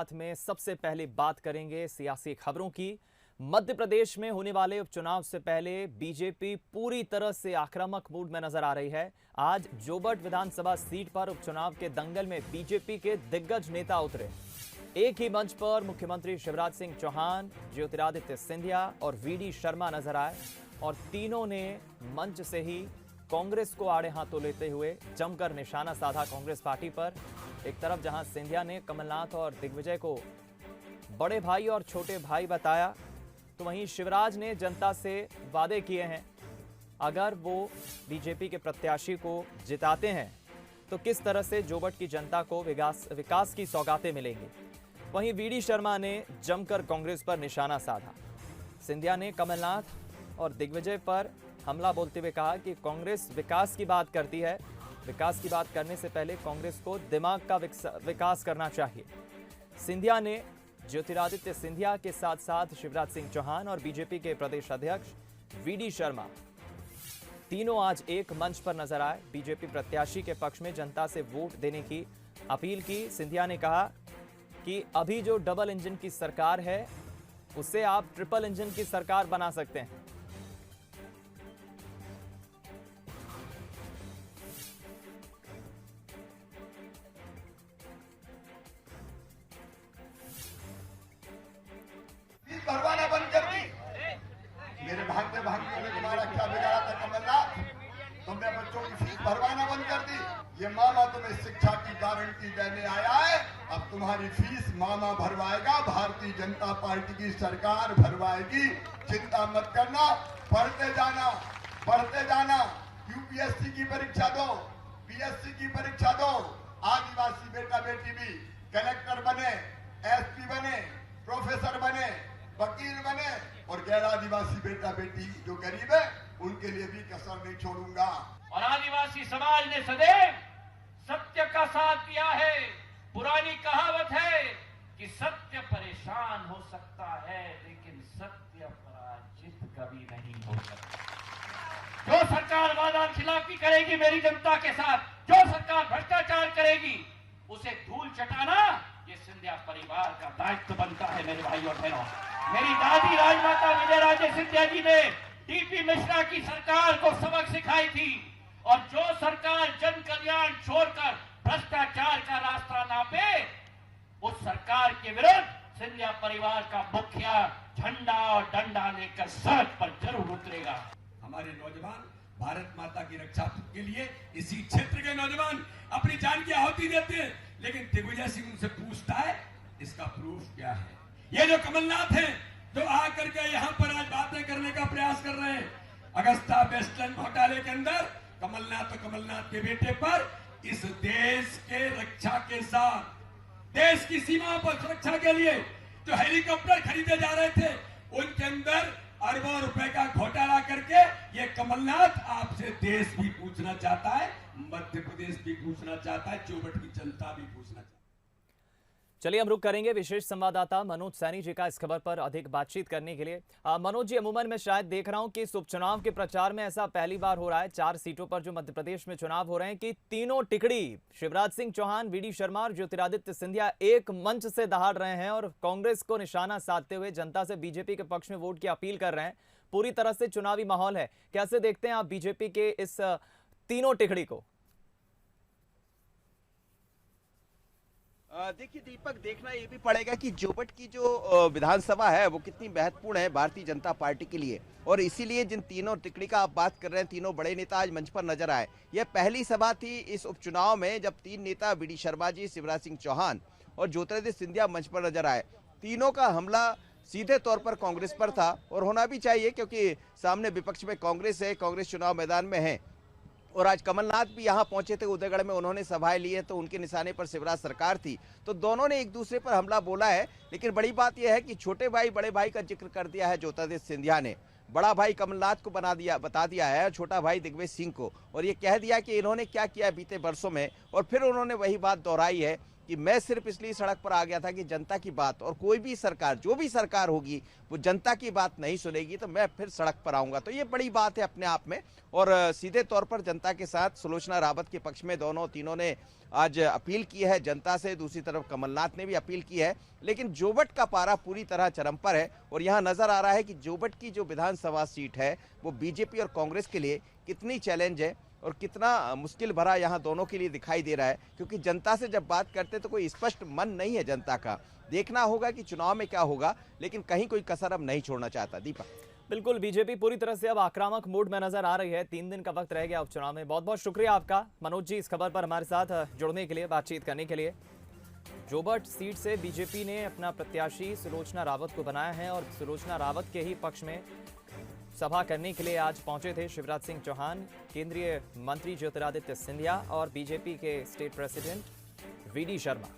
साथ में सबसे पहले बात करेंगे सियासी खबरों की। मध्य प्रदेश में होने वाले उपचुनाव से पहले बीजेपी पूरी तरह से आक्रामक मूड में नजर आ रही है। आज जोबट विधानसभा सीट पर उपचुनाव के दंगल में बीजेपी के दिग्गज नेता उतरे। एक ही मंच पर मुख्यमंत्री शिवराज सिंह चौहान, ज्योतिरादित्य सिंधिया और वीडी शर्मा नजर आए और तीनों ने मंच से ही कांग्रेस को आड़े हाथों लेते हुए जमकर निशाना साधा कांग्रेस पार्टी पर। एक तरफ जहां सिंधिया ने कमलनाथ और दिग्विजय को बड़े भाई और छोटे भाई बताया, तो वहीं शिवराज ने जनता से वादे किए हैं अगर वो बीजेपी के प्रत्याशी को जिताते हैं तो किस तरह से जोबट की जनता को विकास की सौगातें मिलेंगी। वहीं वीडी शर्मा ने जमकर कांग्रेस पर निशाना साधा। सिंधिया ने कमलनाथ और दिग्विजय पर हमला बोलते हुए कहा कि कांग्रेस विकास की बात करती है, विकास की बात करने से पहले कांग्रेस को दिमाग का विकास करना चाहिए। सिंधिया ने ज्योतिरादित्य सिंधिया के साथ साथ शिवराज सिंह चौहान और बीजेपी के प्रदेश अध्यक्ष वीडी शर्मा तीनों आज एक मंच पर नजर आए। बीजेपी प्रत्याशी के पक्ष में जनता से वोट देने की अपील की। सिंधिया ने कहा कि अभी जो डबल इंजन की सरकार है उसे आप ट्रिपल इंजन की सरकार बना सकते हैं। भरवाना बंद कर दी। मेरे भाग्य भाग्य ने तुम्हारा क्या बिगाड़ा था कमलनाथ? तुमने बच्चों की फीस भरवाना बंद कर दी। ये मामा तुम्हें शिक्षा की गारंटी देने आया है, अब तुम्हारी फीस मामा भरवाएगा, भारतीय जनता पार्टी की सरकार भरवाएगी। चिंता मत करना, पढ़ते जाना, पढ़ते जाना। यूपीएससी की परीक्षा दो, पीएससी की परीक्षा दो। आदिवासी बेटा बेटी भी कलेक्टर बने, एसपी बने, प्रोफेसर बने, वकील बने और गैर आदिवासी बेटा बेटी जो गरीब है उनके लिए भी कसर नहीं छोड़ूंगा। और आदिवासी समाज ने सदैव सत्य का साथ दिया है। पुरानी कहावत है कि सत्य परेशान हो सकता है लेकिन सत्य पराजित कभी नहीं हो सकता। जो सरकार वादा खिलाफी करेगी मेरी जनता के साथ, जो सरकार भ्रष्टाचार करेगी उसे धूल चटाना ये सिंधिया परिवार का दायित्व बनता है। मेरे भाई और बहनों, मेरी दादी राजमाता विजयराजे सिंधिया जी ने डीपी मिश्रा की सरकार को सबक सिखाई थी और जो सरकार जन कल्याण छोड़कर भ्रष्टाचार का रास्ता नापे उस सरकार के विरुद्ध सिंधिया परिवार का मुखिया झंडा और डंडा लेकर सड़क पर जरूर उतरेगा। हमारे नौजवान भारत माता की रक्षा के लिए इसी क्षेत्र के नौजवान अपनी जान की आहुति देते हैं, लेकिन दिग्विजय सिंह उनसे पूछता है इसका प्रूफ क्या है? ये जो कमलनाथ हैं जो आकर के यहाँ पर आज बातें करने का प्रयास कर रहे हैं, अगस्ता वेस्टलैंड घोटाले के अंदर कमलनाथ और कमलनाथ के बेटे पर इस देश के रक्षा के साथ, देश की सीमा पर सुरक्षा के लिए जो हेलीकॉप्टर खरीदे जा रहे थे उनके अंदर अरबों रुपए का घोटाला करके ये कमलनाथ आपसे देश भी पूछना चाहता है, मध्य प्रदेश भी पूछना चाहता है, जोबट की जनता भी पूछना चाहता है। चलिए हम रुक करेंगे विशेष संवाददाता मनोज सैनी जी का इस खबर पर अधिक बातचीत करने के लिए। मनोज जी, अमूमन मैं शायद देख रहा हूं कि इस उपचुनाव के प्रचार में ऐसा पहली बार हो रहा है 4 सीटों पर जो मध्य प्रदेश में चुनाव हो रहे हैं कि तीनों टिकड़ी शिवराज सिंह चौहान, वीडी शर्मा और ज्योतिरादित्य सिंधिया एक मंच से दहाड़ रहे हैं और कांग्रेस को निशाना साधते हुए जनता से बीजेपी के पक्ष में वोट की अपील कर रहे हैं। पूरी तरह से चुनावी माहौल है। कैसे देखते हैं आप बीजेपी के इस तीनों टिकड़ी को? देखिए दीपक, देखना ये भी पड़ेगा कि जोबट की जो विधानसभा है वो कितनी महत्वपूर्ण है भारतीय जनता पार्टी के लिए, और इसीलिए जिन तीनों टिकड़ी का आप बात कर रहे हैं, तीनों बड़े नेता आज मंच पर नजर आए। यह पहली सभा थी इस उपचुनाव में जब 3 नेता वीडी शर्मा जी, शिवराज सिंह चौहान और ज्योतिरादित्य सिंधिया मंच पर नजर आए। तीनों का हमला सीधे तौर पर कांग्रेस पर था और होना भी चाहिए क्योंकि सामने विपक्ष में कांग्रेस है, कांग्रेस चुनाव मैदान में है। और आज कमलनाथ भी यहाँ पहुंचे थे उदयगढ़ में, उन्होंने सभाएं ली है तो उनके निशाने पर शिवराज सरकार थी, तो दोनों ने एक दूसरे पर हमला बोला है। लेकिन बड़ी बात यह है कि छोटे भाई बड़े भाई का जिक्र कर दिया है ज्योतिरादित्य सिंधिया ने, बड़ा भाई कमलनाथ को बता दिया है छोटा भाई दिग्विजय सिंह को, और ये कह दिया कि इन्होंने क्या किया बीते वर्षों में। और फिर उन्होंने वही बात दोहराई है कि मैं सिर्फ इसलिए सड़क पर आ गया था कि जनता की बात, और कोई भी सरकार, जो भी सरकार होगी, वो जनता की बात नहीं सुनेगी तो मैं फिर सड़क पर आऊंगा। तो ये बड़ी बात है अपने आप में, और सीधे तौर पर जनता के साथ सुलोचना रावत के पक्ष में तीनों ने आज अपील की है जनता से। दूसरी तरफ कमलनाथ ने भी अपील की है, लेकिन जोबट का पारा पूरी तरह चरम पर है। और यहाँ नजर आ रहा है कि जोबट की जो विधानसभा सीट है वो बीजेपी और कांग्रेस के लिए कितनी चैलेंज है और कितना मुश्किल भरा यहाँ दोनों के लिए दिखाई दे रहा है, क्योंकि जनता से जब बात करते तो कोई स्पष्ट मन नहीं है जनता का। देखना होगा कि चुनाव में क्या होगा, लेकिन कहीं कोई कसर अब नहीं छोड़ना चाहता। दीपक, बिल्कुल, बीजेपी पूरी तरह से अब आक्रामक मूड में नजर आ रही है। 3 दिन का वक्त रह गया उपचुनाव में। बहुत बहुत शुक्रिया आपका मनोज जी, इस खबर पर हमारे साथ जुड़ने के लिए, बातचीत करने के लिए। जोबट सीट से बीजेपी ने अपना प्रत्याशी सुलोचना रावत को बनाया है और सुलोचना रावत के ही पक्ष में सभा करने के लिए आज पहुंचे थे शिवराज सिंह चौहान, केंद्रीय मंत्री ज्योतिरादित्य सिंधिया और बीजेपी के स्टेट प्रेसिडेंट वीडी शर्मा।